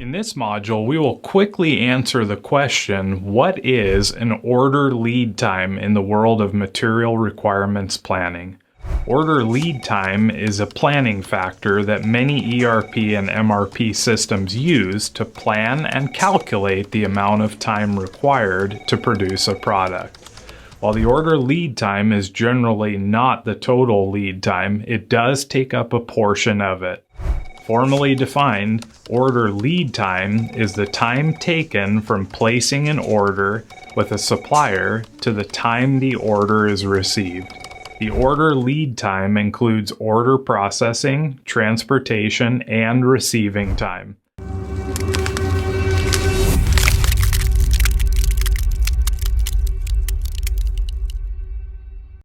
In this module, we will quickly answer the question, what is an order lead time in the world of material requirements planning? Order lead time is a planning factor that many ERP and MRP systems use to plan and calculate the amount of time required to produce a product. While the order lead time is generally not the total lead time, it does take up a portion of it. Formally defined, order lead time is the time taken from placing an order with a supplier to the time the order is received. The order lead time includes order processing, transportation, and receiving time.